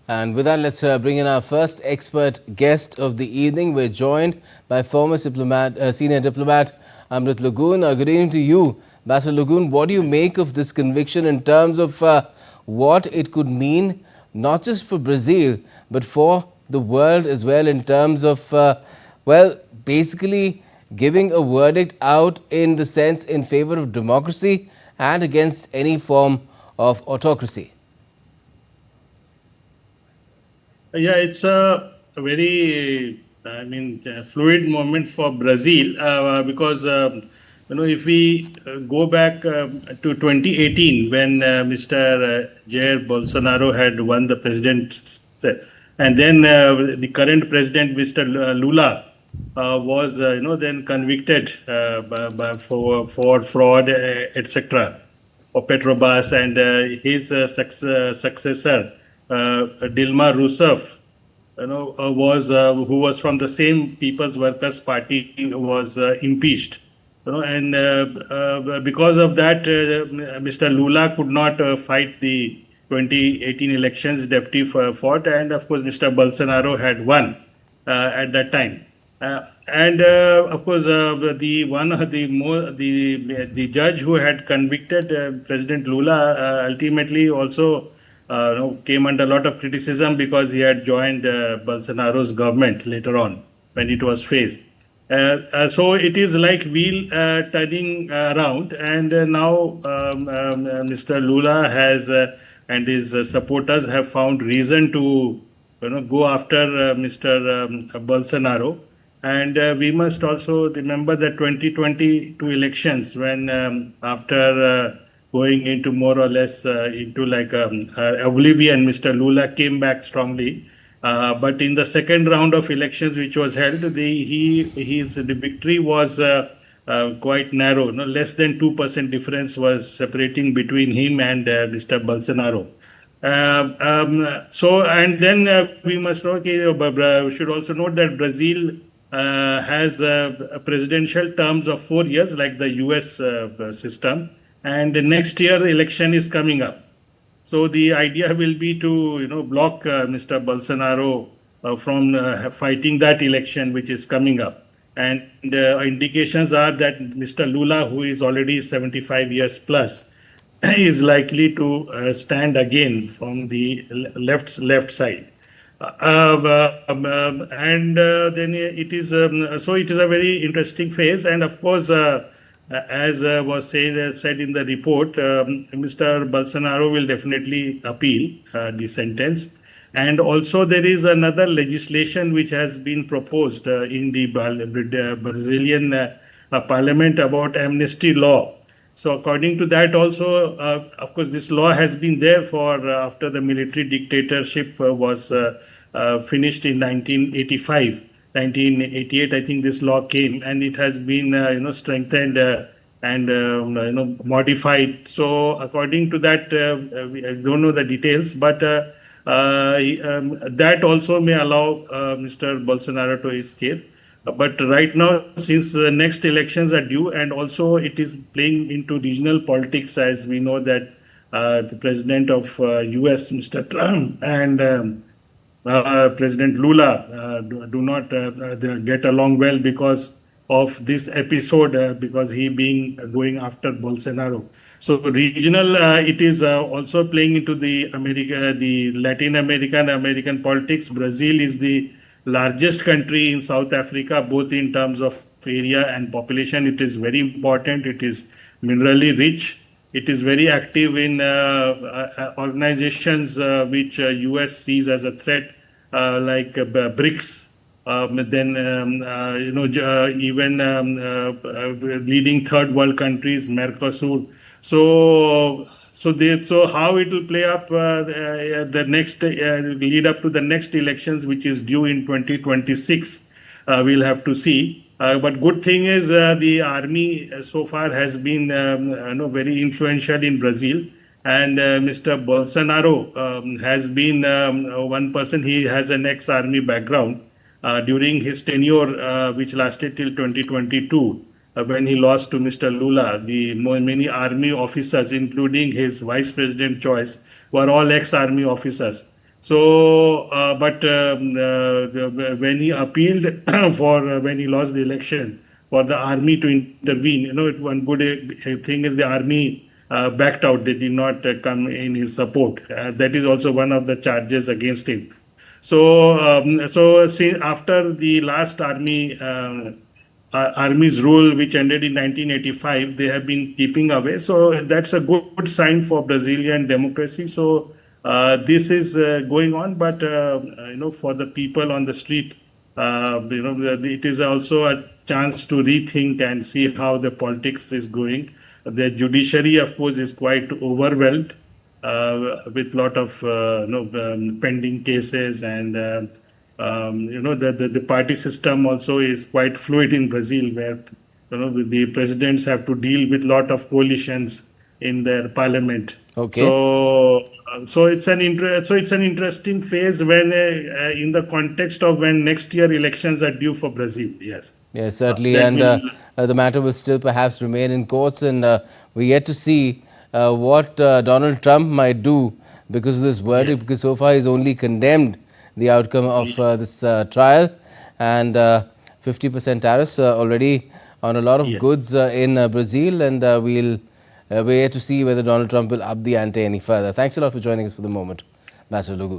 And with that, let's bring in our first expert guest of the evening. We're joined by former senior diplomat Amrit Lagoon. Good evening to you, Ambassador Lagoon. What do you make of this conviction in terms of what it could mean, not just for Brazil, but for the world as well, in terms of, well, basically giving a verdict out in the sense in favor of democracy and against any form of autocracy? Yeah, it's a very, fluid moment for Brazil because, if we go back to 2018 when Mr. Jair Bolsonaro had won the presidency, and then the current president, Mr. Lula, was, then convicted for fraud, etc. of Petrobras, and his successor, Dilma Rousseff, was who was from the same People's Workers Party, was impeached. And because of that, Mr. Lula could not fight the 2018 elections. Deputy fought, and of course, Mr. Bolsonaro had won at that time. And of course, the judge who had convicted President Lula ultimately also came under a lot of criticism because he had joined Bolsonaro's government later on when it was phased. So it is like wheel turning around, and now Mr. Lula has and his supporters have found reason to go after Mr. Bolsonaro. And we must also remember the 2022 elections when after going into more or less into like oblivion, Mr. Lula came back strongly. But in the second round of elections which was held, the victory was quite narrow. Less than 2% difference was separating between him and Mr. Bolsonaro. So, and then we must know, we should also note that Brazil has presidential terms of 4 years, like the US system, and next year the election is coming up. So the idea will be to block Mr. Bolsonaro from fighting that election which is coming up. And indications are that Mr. Lula, who is already 75 years plus, is likely to stand again from the left side. And then it is so it is a very interesting phase. And of course, as was said in the report, Mr. Bolsonaro will definitely appeal the sentence. And also there is another legislation which has been proposed in the Brazilian parliament about amnesty law. So according to that also, of course, this law has been there for after the military dictatorship was finished in 1985. 1988, I think this law came, and it has been strengthened and modified. So according to that, I don't know the details, but that also may allow Mr. Bolsonaro to escape. But right now, since the next elections are due, and also it is playing into regional politics, as we know that the president of US, Mr. Trump, and President Lula do not get along well because of this episode, because he being going after Bolsonaro. So regional, it is also playing into the Latin American politics. Brazil is the largest country in South Africa, both in terms of area and population. It is very important. It is minerally rich. It is very active in organizations which US sees as a threat, like BRICS. Then even leading third world countries, Mercosur. So how it will play up the next lead up to the next elections, which is due in 2026. We'll have to see. But good thing is the army so far has been very influential in Brazil. And Mr. Bolsonaro has been one person. He has an ex-army background. During his tenure, which lasted till 2022, when he lost to Mr. Lula, many army officers, including his vice president choice, were all ex-army officers. So, when he appealed for when he lost the election for the army to intervene, one good thing is the army backed out. They did not come in his support. That is also one of the charges against him. So, see, after the last army's rule, which ended in 1985, they have been keeping away. So that's a good sign for Brazilian democracy. So this is going on, but for the people on the street, it is also a chance to rethink and see how the politics is going. The judiciary, of course, is quite overwhelmed with lot of pending cases, and the party system also is quite fluid in Brazil, where the presidents have to deal with lot of coalitions in their parliament. Okay. So it's an interesting phase when in the context of when next year elections are due for Brazil. Yes. Yes, certainly, and the matter will still perhaps remain in courts, and we yet to see what Donald Trump might do because of this verdict, because so far he's only condemned the outcome of this trial, and 50% tariffs already on a lot of goods in Brazil, and we're yet to see whether Donald Trump will up the ante any further. Thanks a lot for joining us for the moment, Ambassador Lugu.